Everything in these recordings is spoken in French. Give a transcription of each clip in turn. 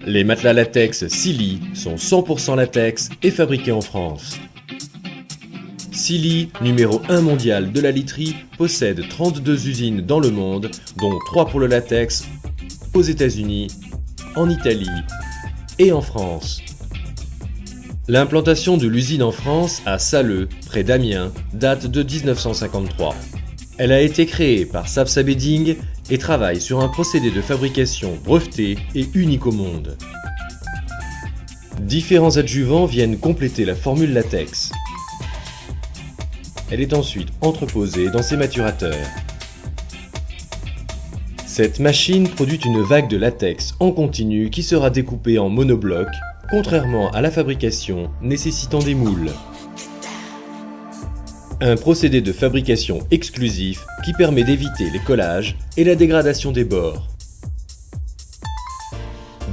Les matelas latex Sealy sont 100% latex et fabriqués en France. Sealy, numéro 1 mondial de la literie, possède 32 usines dans le monde, dont 3 pour le latex, aux États-Unis, en Italie et en France. L'implantation de l'usine en France, à Salleux, près d'Amiens, date de 1953. Elle a été créée par Sapsa Bedding et travaille sur un procédé de fabrication breveté et unique au monde. Différents adjuvants viennent compléter la formule latex. Elle est ensuite entreposée dans ses maturateurs. Cette machine produit une vague de latex en continu qui sera découpée en monoblocs, contrairement à la fabrication nécessitant des moules. Un procédé de fabrication exclusif qui permet d'éviter les collages et la dégradation des bords.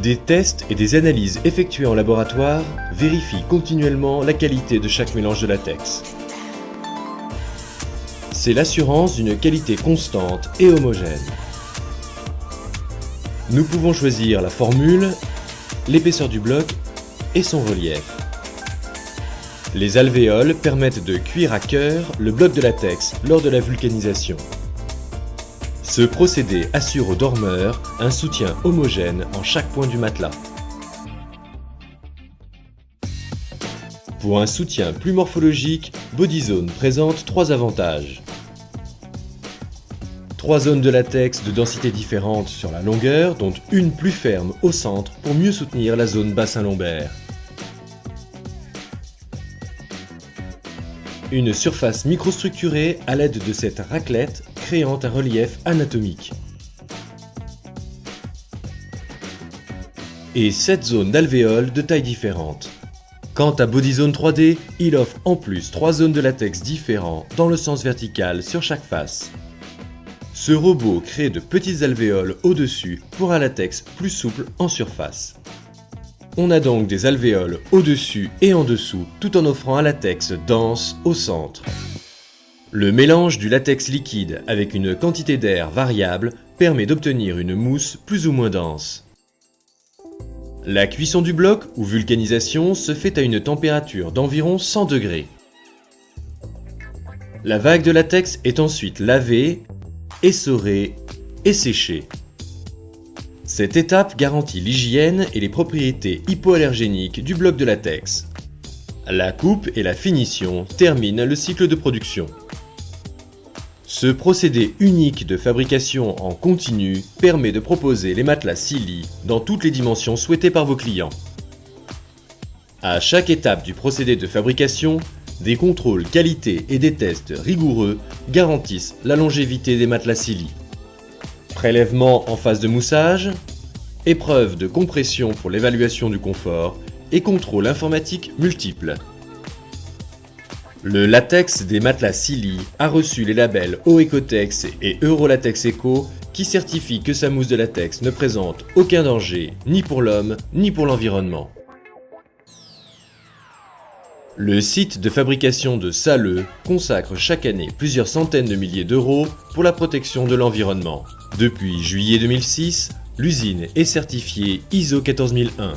Des tests et des analyses effectuées en laboratoire vérifient continuellement la qualité de chaque mélange de latex. C'est l'assurance d'une qualité constante et homogène. Nous pouvons choisir la formule, l'épaisseur du bloc et son relief. Les alvéoles permettent de cuire à cœur le bloc de latex lors de la vulcanisation. Ce procédé assure au dormeur un soutien homogène en chaque point du matelas. Pour un soutien plus morphologique, Bodyzone présente 3 avantages. 3 zones de latex de densité différente sur la longueur, dont une plus ferme au centre pour mieux soutenir la zone bassin lombaire. Une surface microstructurée à l'aide de cette raclette créant un relief anatomique. Et 7 zones d'alvéoles de tailles différentes. Quant à Bodyzone 3D, il offre en plus 3 zones de latex différents dans le sens vertical sur chaque face. Ce robot crée de petites alvéoles au-dessus pour un latex plus souple en surface. On a donc des alvéoles au-dessus et en dessous, tout en offrant un latex dense au centre. Le mélange du latex liquide avec une quantité d'air variable permet d'obtenir une mousse plus ou moins dense. La cuisson du bloc ou vulcanisation se fait à une température d'environ 100 degrés. La vague de latex est ensuite lavée, essorée et séchée. Cette étape garantit l'hygiène et les propriétés hypoallergéniques du bloc de latex. La coupe et la finition terminent le cycle de production. Ce procédé unique de fabrication en continu permet de proposer les matelas Sealy dans toutes les dimensions souhaitées par vos clients. À chaque étape du procédé de fabrication, des contrôles qualité et des tests rigoureux garantissent la longévité des matelas Sealy. Prélèvement en phase de moussage, épreuve de compression pour l'évaluation du confort et contrôle informatique multiple. Le latex des matelas Sealy a reçu les labels Oecotex et Eurolatex Eco qui certifient que sa mousse de latex ne présente aucun danger ni pour l'homme ni pour l'environnement. Le site de fabrication de Salleux consacre chaque année plusieurs centaines de milliers d'euros pour la protection de l'environnement. Depuis juillet 2006, l'usine est certifiée ISO 14001.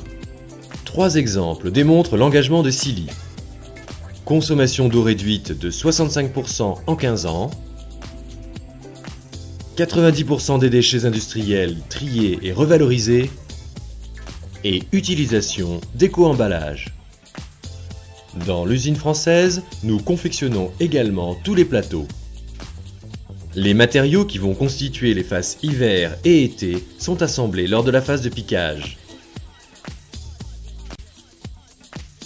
3 exemples démontrent l'engagement de Sealy. Consommation d'eau réduite de 65% en 15 ans, 90% des déchets industriels triés et revalorisés, et utilisation d'éco-emballage. Dans l'usine française, nous confectionnons également tous les plateaux. Les matériaux qui vont constituer les faces hiver et été sont assemblés lors de la phase de piquage.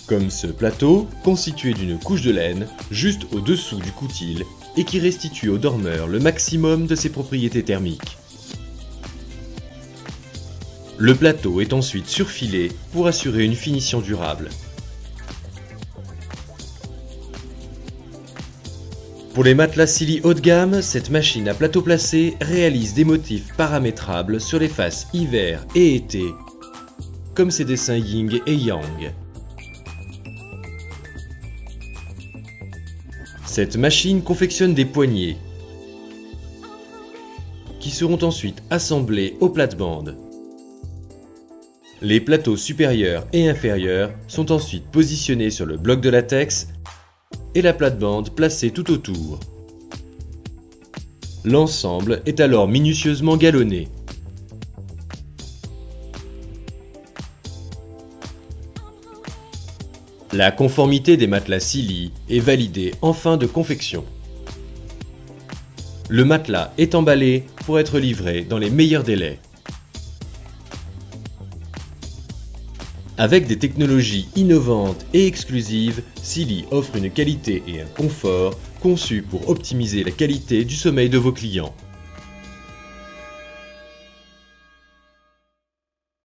Comme ce plateau, constitué d'une couche de laine juste au-dessous du coutil et qui restitue au dormeur le maximum de ses propriétés thermiques. Le plateau est ensuite surfilé pour assurer une finition durable. Pour les matelas Sealy haut de gamme, cette machine à plateau placé réalise des motifs paramétrables sur les faces hiver et été, comme ces dessins yin et yang. Cette machine confectionne des poignées qui seront ensuite assemblés aux plates-bandes. Les plateaux supérieurs et inférieurs sont ensuite positionnés sur le bloc de latex et la plate-bande placée tout autour. L'ensemble est alors minutieusement galonné. La conformité des matelas Sealy est validée en fin de confection. Le matelas est emballé pour être livré dans les meilleurs délais. Avec des technologies innovantes et exclusives, Sealy offre une qualité et un confort conçus pour optimiser la qualité du sommeil de vos clients.